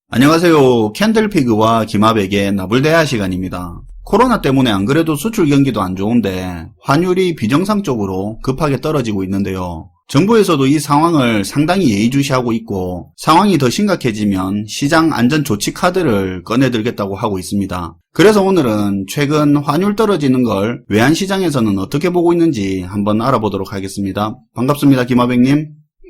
안녕하세요. 캔들피그와 김하백의 나불대화 시간입니다. 코로나 때문에 안 그래도 수출 경기도 안 좋은데 환율이 비정상적으로 급하게 떨어지고 있는데요. 정부에서도 이 상황을 상당히 예의주시하고 있고 상황이 더 심각해지면 시장 안전 조치 카드를 꺼내들겠다고 하고 있습니다. 그래서 오늘은 최근 환율 떨어지는 걸 외환시장에서는 어떻게 보고 있는지 한번 알아보도록 하겠습니다. 반갑습니다. 김하백님.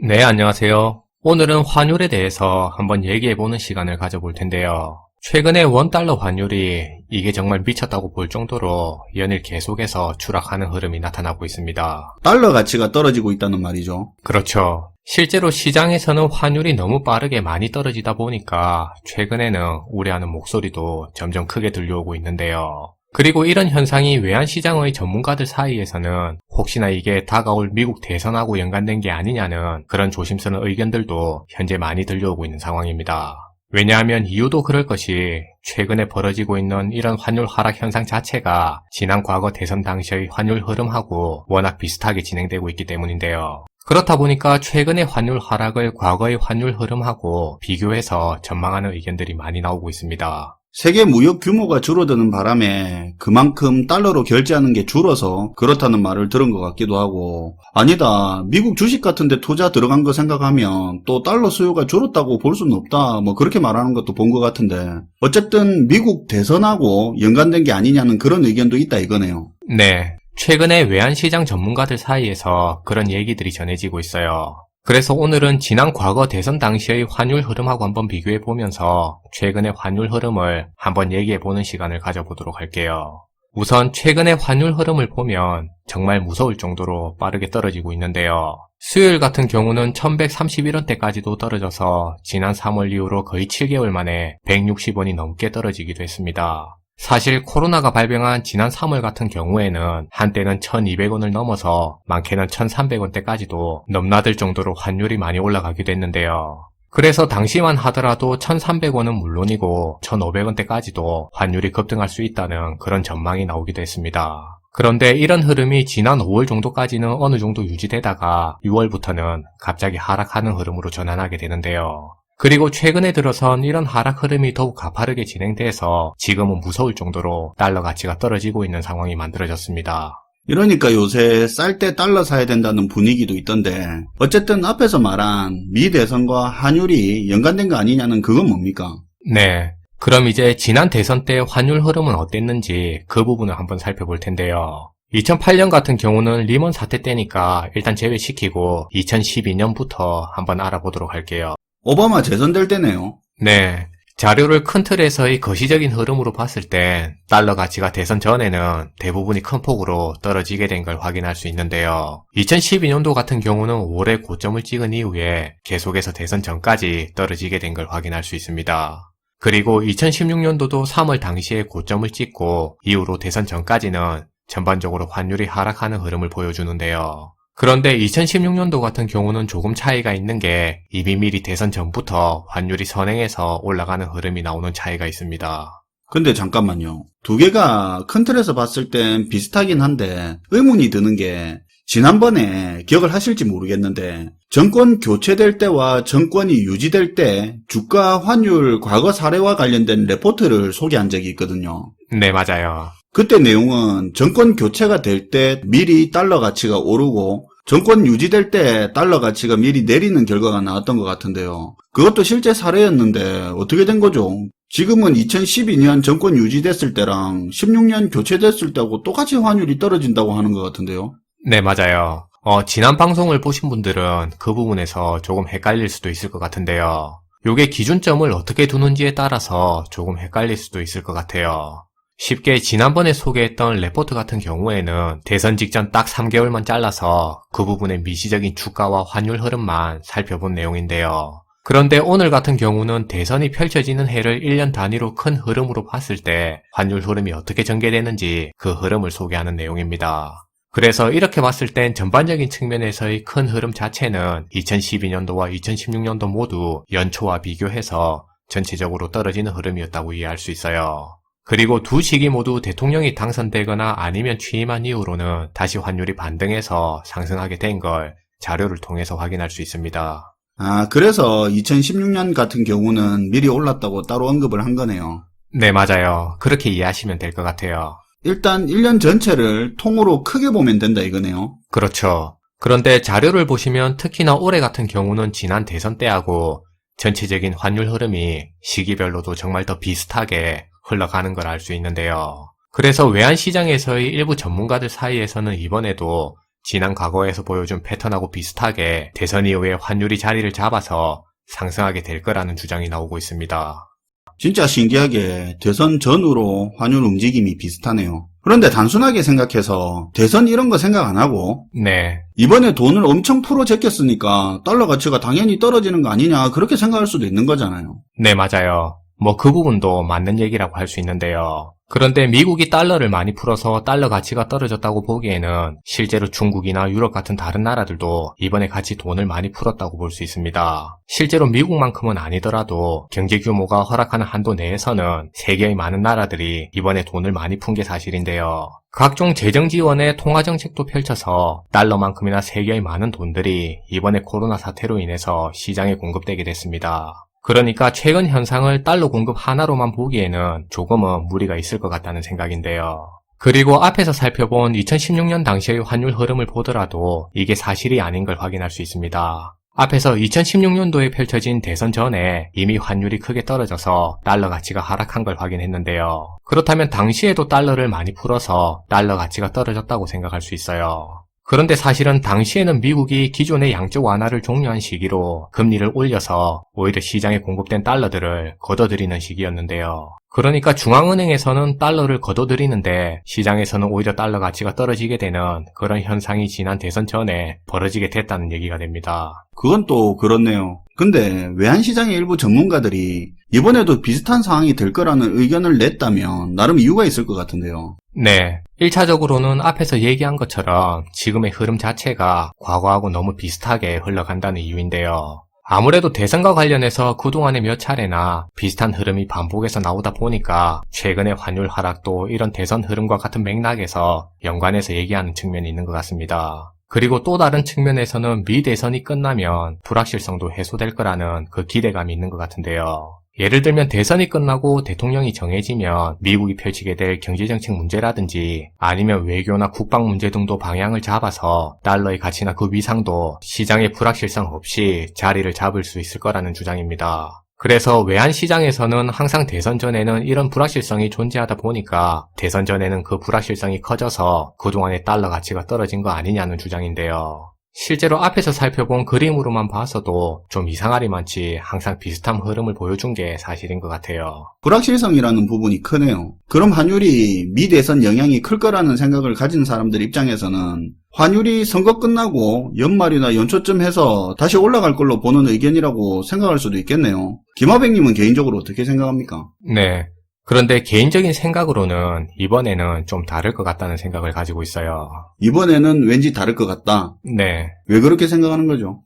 네, 안녕하세요. 오늘은 환율에 대해서 한번 얘기해보는 시간을 가져볼 텐데요. 최근에 원달러 환율이 이게 정말 미쳤다고 볼 정도로 연일 계속해서 추락하는 흐름이 나타나고 있습니다. 달러 가치가 떨어지고 있다는 말이죠. 그렇죠. 실제로 시장에서는 환율이 너무 빠르게 많이 떨어지다 보니까 최근에는 우려하는 목소리도 점점 크게 들려오고 있는데요. 그리고 이런 현상이 외환시장의 전문가들 사이에서는 혹시나 이게 다가올 미국 대선하고 연관된 게 아니냐는 그런 조심스러운 의견들도 현재 많이 들려오고 있는 상황입니다. 왜냐하면 이유도 그럴 것이 최근에 벌어지고 있는 이런 환율 하락 현상 자체가 지난 과거 대선 당시의 환율 흐름하고 워낙 비슷하게 진행되고 있기 때문인데요. 그렇다 보니까 최근의 환율 하락을 과거의 환율 흐름하고 비교해서 전망하는 의견들이 많이 나오고 있습니다. 세계 무역 규모가 줄어드는 바람에 그만큼 달러로 결제하는 게 줄어서 그렇다는 말을 들은 것 같기도 하고, 아니다, 미국 주식 같은 데 투자 들어간 거 생각하면 또 달러 수요가 줄었다고 볼 수는 없다, 그렇게 말하는 것도 본 것 같은데, 어쨌든 미국 대선하고 연관된 게 아니냐는 그런 의견도 있다 이거네요. 네, 최근에 외환시장 전문가들 사이에서 그런 얘기들이 전해지고 있어요. 그래서 오늘은 지난 과거 대선 당시의 환율 흐름하고 한번 비교해보면서 최근의 환율 흐름을 한번 얘기해보는 시간을 가져보도록 할게요. 우선 최근의 환율 흐름을 보면 정말 무서울 정도로 빠르게 떨어지고 있는데요. 수요일 같은 경우는 1131원대까지도 떨어져서 지난 3월 이후로 거의 7개월 만에 160원이 넘게 떨어지기도 했습니다. 사실 코로나가 발병한 지난 3월 같은 경우에는 한때는 1200원을 넘어서 많게는 1300원대까지도 넘나들 정도로 환율이 많이 올라가기도 했는데요. 그래서 당시만 하더라도 1300원은 물론이고 1500원대까지도 환율이 급등할 수 있다는 그런 전망이 나오기도 했습니다. 그런데 이런 흐름이 지난 5월 정도까지는 어느 정도 유지되다가 6월부터는 갑자기 하락하는 흐름으로 전환하게 되는데요. 그리고 최근에 들어선 이런 하락 흐름이 더욱 가파르게 진행돼서 지금은 무서울 정도로 달러 가치가 떨어지고 있는 상황이 만들어졌습니다. 이러니까 요새 쌀 때 달러 사야 된다는 분위기도 있던데, 어쨌든 앞에서 말한 미 대선과 환율이 연관된 거 아니냐는 그건 뭡니까? 네. 그럼 이제 지난 대선 때 환율 흐름은 어땠는지 그 부분을 한번 살펴볼 텐데요. 2008년 같은 경우는 리먼 사태 때니까 일단 제외시키고 2012년부터 한번 알아보도록 할게요. 오바마 재선될 때네요. 네. 자료를 큰 틀에서의 거시적인 흐름으로 봤을 땐 달러 가치가 대선 전에는 대부분이 큰 폭으로 떨어지게 된 걸 확인할 수 있는데요. 2012년도 같은 경우는 올해 고점을 찍은 이후에 계속해서 대선 전까지 떨어지게 된 걸 확인할 수 있습니다. 그리고 2016년도도 3월 당시에 고점을 찍고 이후로 대선 전까지는 전반적으로 환율이 하락하는 흐름을 보여주는데요. 그런데 2016년도 같은 경우는 조금 차이가 있는 게 이미 미리 대선 전부터 환율이 선행해서 올라가는 흐름이 나오는 차이가 있습니다. 근데 잠깐만요. 두 개가 큰 틀에서 봤을 땐 비슷하긴 한데 의문이 드는 게, 지난번에 기억을 하실지 모르겠는데 정권 교체될 때와 정권이 유지될 때 주가 환율 과거 사례와 관련된 레포트를 소개한 적이 있거든요. 네, 맞아요. 그때 내용은 정권 교체가 될 때 미리 달러 가치가 오르고 정권 유지될 때 달러 가치가 미리 내리는 결과가 나왔던 것 같은데요. 그것도 실제 사례였는데 어떻게 된 거죠? 지금은 2012년 정권 유지됐을 때랑 16년 교체됐을 때하고 똑같이 환율이 떨어진다고 하는 것 같은데요. 네, 맞아요. 지난 방송을 보신 분들은 그 부분에서 조금 헷갈릴 수도 있을 것 같은데요. 요게 기준점을 어떻게 두는지에 따라서 조금 헷갈릴 수도 있을 것 같아요. 쉽게 지난번에 소개했던 레포트 같은 경우에는 대선 직전 딱 3개월만 잘라서 그 부분의 미시적인 주가와 환율 흐름만 살펴본 내용인데요. 그런데 오늘 같은 경우는 대선이 펼쳐지는 해를 1년 단위로 큰 흐름으로 봤을 때 환율 흐름이 어떻게 전개되는지 그 흐름을 소개하는 내용입니다. 그래서 이렇게 봤을 땐 전반적인 측면에서의 큰 흐름 자체는 2012년도와 2016년도 모두 연초와 비교해서 전체적으로 떨어지는 흐름이었다고 이해할 수 있어요. 그리고 두 시기 모두 대통령이 당선되거나 아니면 취임한 이후로는 다시 환율이 반등해서 상승하게 된 걸 자료를 통해서 확인할 수 있습니다. 그래서 2016년 같은 경우는 미리 올랐다고 따로 언급을 한 거네요. 네, 맞아요. 그렇게 이해하시면 될 것 같아요. 일단 1년 전체를 통으로 크게 보면 된다 이거네요. 그렇죠. 그런데 자료를 보시면 특히나 올해 같은 경우는 지난 대선 때하고 전체적인 환율 흐름이 시기별로도 정말 더 비슷하게 흘러가는 걸 알 수 있는데요. 그래서 외환시장에서의 일부 전문가들 사이에서는 이번에도 지난 과거에서 보여준 패턴하고 비슷하게 대선 이후에 환율이 자리를 잡아서 상승하게 될 거라는 주장이 나오고 있습니다. 진짜 신기하게 대선 전후로 환율 움직임이 비슷하네요. 그런데 단순하게 생각해서 대선 이런 거 생각 안 하고 네, 이번에 돈을 엄청 풀어 제꼈으니까 달러 가치가 당연히 떨어지는 거 아니냐 그렇게 생각할 수도 있는 거잖아요. 네, 맞아요. 그 부분도 맞는 얘기라고 할 수 있는데요. 그런데 미국이 달러를 많이 풀어서 달러 가치가 떨어졌다고 보기에는 실제로 중국이나 유럽 같은 다른 나라들도 이번에 같이 돈을 많이 풀었다고 볼 수 있습니다. 실제로 미국만큼은 아니더라도 경제 규모가 허락하는 한도 내에서는 세계의 많은 나라들이 이번에 돈을 많이 푼 게 사실인데요. 각종 재정 지원의 통화 정책도 펼쳐서 달러만큼이나 세계의 많은 돈들이 이번에 코로나 사태로 인해서 시장에 공급되게 됐습니다. 그러니까 최근 현상을 달러 공급 하나로만 보기에는 조금은 무리가 있을 것 같다는 생각인데요. 그리고 앞에서 살펴본 2016년 당시의 환율 흐름을 보더라도 이게 사실이 아닌 걸 확인할 수 있습니다. 앞에서 2016년도에 펼쳐진 대선 전에 이미 환율이 크게 떨어져서 달러 가치가 하락한 걸 확인했는데요. 그렇다면 당시에도 달러를 많이 풀어서 달러 가치가 떨어졌다고 생각할 수 있어요. 그런데 사실은 당시에는 미국이 기존의 양적 완화를 종료한 시기로 금리를 올려서 오히려 시장에 공급된 달러들을 걷어들이는 시기였는데요. 그러니까 중앙은행에서는 달러를 걷어들이는데 시장에서는 오히려 달러 가치가 떨어지게 되는 그런 현상이 지난 대선 전에 벌어지게 됐다는 얘기가 됩니다. 그건 또 그렇네요. 근데 외환시장의 일부 전문가들이 이번에도 비슷한 상황이 될 거라는 의견을 냈다면 나름 이유가 있을 것 같은데요. 네. 1차적으로는 앞에서 얘기한 것처럼 지금의 흐름 자체가 과거하고 너무 비슷하게 흘러간다는 이유인데요. 아무래도 대선과 관련해서 그동안에 몇 차례나 비슷한 흐름이 반복해서 나오다 보니까 최근의 환율 하락도 이런 대선 흐름과 같은 맥락에서 연관해서 얘기하는 측면이 있는 것 같습니다. 그리고 또 다른 측면에서는 미 대선이 끝나면 불확실성도 해소될 거라는 그 기대감이 있는 것 같은데요. 예를 들면 대선이 끝나고 대통령이 정해지면 미국이 펼치게 될 경제정책 문제라든지 아니면 외교나 국방 문제 등도 방향을 잡아서 달러의 가치나 그 위상도 시장의 불확실성 없이 자리를 잡을 수 있을 거라는 주장입니다. 그래서 외환시장에서는 항상 대선 전에는 이런 불확실성이 존재하다 보니까 대선 전에는 그 불확실성이 커져서 그동안의 달러 가치가 떨어진 거 아니냐는 주장인데요. 실제로 앞에서 살펴본 그림으로만 봐서도 좀 이상하리만치 항상 비슷한 흐름을 보여준 게 사실인 것 같아요. 불확실성이라는 부분이 크네요. 그럼 환율이 미 대선 영향이 클 거라는 생각을 가진 사람들 입장에서는 환율이 선거 끝나고 연말이나 연초쯤 해서 다시 올라갈 걸로 보는 의견이라고 생각할 수도 있겠네요. 김하백님은 개인적으로 어떻게 생각합니까? 네. 그런데 개인적인 생각으로는 이번에는 좀 다를 것 같다는 생각을 가지고 있어요. 이번에는 왠지 다를 것 같다. 네. 왜 그렇게 생각하는 거죠?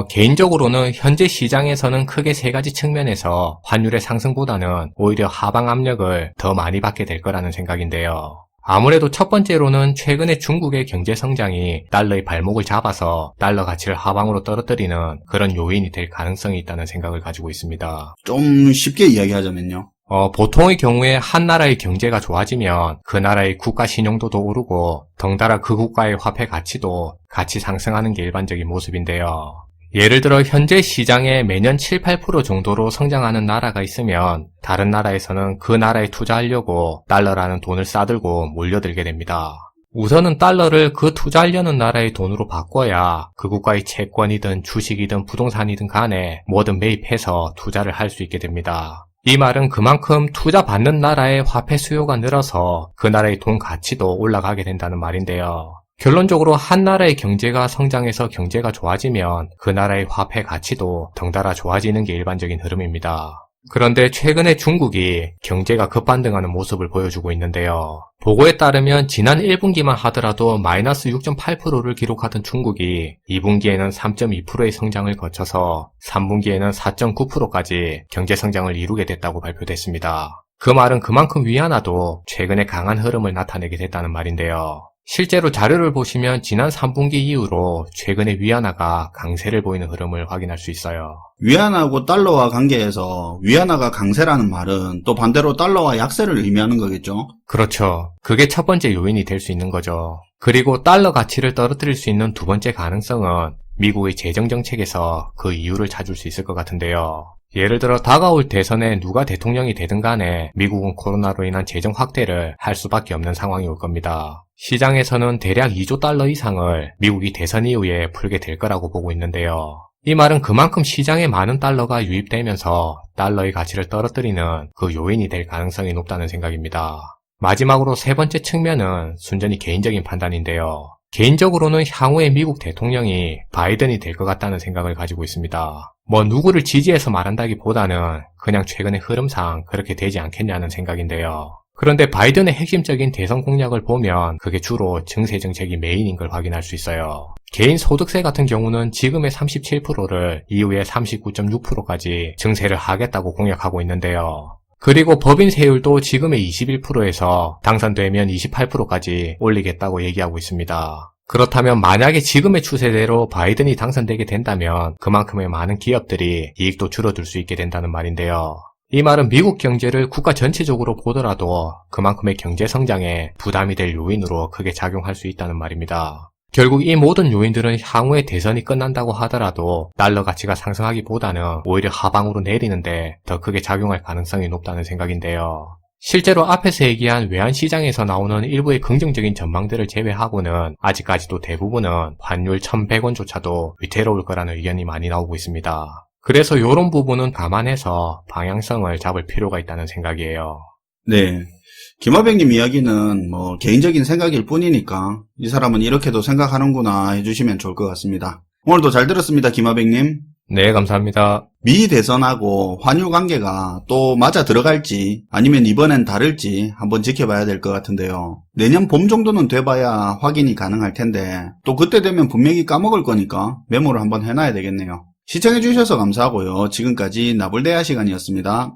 개인적으로는 현재 시장에서는 크게 세 가지 측면에서 환율의 상승보다는 오히려 하방 압력을 더 많이 받게 될 거라는 생각인데요. 아무래도 첫 번째로는 최근에 중국의 경제 성장이 달러의 발목을 잡아서 달러 가치를 하방으로 떨어뜨리는 그런 요인이 될 가능성이 있다는 생각을 가지고 있습니다. 좀 쉽게 이야기하자면요. 보통의 경우에 한 나라의 경제가 좋아지면 그 나라의 국가 신용도도 오르고 덩달아 그 국가의 화폐 가치도 같이 상승하는 게 일반적인 모습인데요. 예를 들어 현재 시장에 매년 7, 8% 정도로 성장하는 나라가 있으면 다른 나라에서는 그 나라에 투자하려고 달러라는 돈을 싸들고 몰려들게 됩니다. 우선은 달러를 그 투자하려는 나라의 돈으로 바꿔야 그 국가의 채권이든 주식이든 부동산이든 간에 뭐든 매입해서 투자를 할 수 있게 됩니다. 이 말은 그만큼 투자받는 나라의 화폐 수요가 늘어서 그 나라의 돈 가치도 올라가게 된다는 말인데요. 결론적으로 한 나라의 경제가 성장해서 경제가 좋아지면 그 나라의 화폐 가치도 덩달아 좋아지는 게 일반적인 흐름입니다. 그런데 최근에 중국이 경제가 급반등하는 모습을 보여주고 있는데요. 보고에 따르면 지난 1분기만 하더라도 마이너스 6.8%를 기록하던 중국이 2분기에는 3.2%의 성장을 거쳐서 3분기에는 4.9%까지 경제 성장을 이루게 됐다고 발표됐습니다. 그 말은 그만큼 위안화도 최근에 강한 흐름을 나타내게 됐다는 말인데요. 실제로 자료를 보시면 지난 3분기 이후로 최근에 위안화가 강세를 보이는 흐름을 확인할 수 있어요. 위안화하고 달러와 관계에서 위안화가 강세라는 말은 또 반대로 달러와 약세를 의미하는 거겠죠? 그렇죠. 그게 첫 번째 요인이 될 수 있는 거죠. 그리고 달러 가치를 떨어뜨릴 수 있는 두 번째 가능성은 미국의 재정 정책에서 그 이유를 찾을 수 있을 것 같은데요. 예를 들어 다가올 대선에 누가 대통령이 되든 간에 미국은 코로나로 인한 재정 확대를 할 수밖에 없는 상황이 올 겁니다. 시장에서는 대략 2조 달러 이상을 미국이 대선 이후에 풀게 될 거라고 보고 있는데요. 이 말은 그만큼 시장에 많은 달러가 유입되면서 달러의 가치를 떨어뜨리는 그 요인이 될 가능성이 높다는 생각입니다. 마지막으로 세 번째 측면은 순전히 개인적인 판단인데요. 개인적으로는 향후에 미국 대통령이 바이든이 될 것 같다는 생각을 가지고 있습니다. 누구를 지지해서 말한다기보다는 그냥 최근의 흐름상 그렇게 되지 않겠냐는 생각인데요. 그런데 바이든의 핵심적인 대선 공약을 보면 그게 주로 증세 정책이 메인인 걸 확인할 수 있어요. 개인 소득세 같은 경우는 지금의 37%를 이후에 39.6%까지 증세를 하겠다고 공약하고 있는데요. 그리고 법인 세율도 지금의 21%에서 당선되면 28%까지 올리겠다고 얘기하고 있습니다. 그렇다면 만약에 지금의 추세대로 바이든이 당선되게 된다면 그만큼의 많은 기업들이 이익도 줄어들 수 있게 된다는 말인데요. 이 말은 미국 경제를 국가 전체적으로 보더라도 그만큼의 경제 성장에 부담이 될 요인으로 크게 작용할 수 있다는 말입니다. 결국 이 모든 요인들은 향후에 대선이 끝난다고 하더라도 달러 가치가 상승하기보다는 오히려 하방으로 내리는데 더 크게 작용할 가능성이 높다는 생각인데요. 실제로 앞에서 얘기한 외환시장에서 나오는 일부의 긍정적인 전망들을 제외하고는 아직까지도 대부분은 환율 1100원조차도 위태로울 거라는 의견이 많이 나오고 있습니다. 그래서 이런 부분은 감안해서 방향성을 잡을 필요가 있다는 생각이에요. 네. 김화백님 이야기는 개인적인 생각일 뿐이니까 이 사람은 이렇게도 생각하는구나 해주시면 좋을 것 같습니다. 오늘도 잘 들었습니다, 김화백님. 네, 감사합니다. 미 대선하고 환율 관계가 또 맞아 들어갈지 아니면 이번엔 다를지 한번 지켜봐야 될 것 같은데요. 내년 봄 정도는 돼봐야 확인이 가능할 텐데 또 그때 되면 분명히 까먹을 거니까 메모를 한번 해놔야 되겠네요. 시청해주셔서 감사하고요. 지금까지 나불대야 시간이었습니다.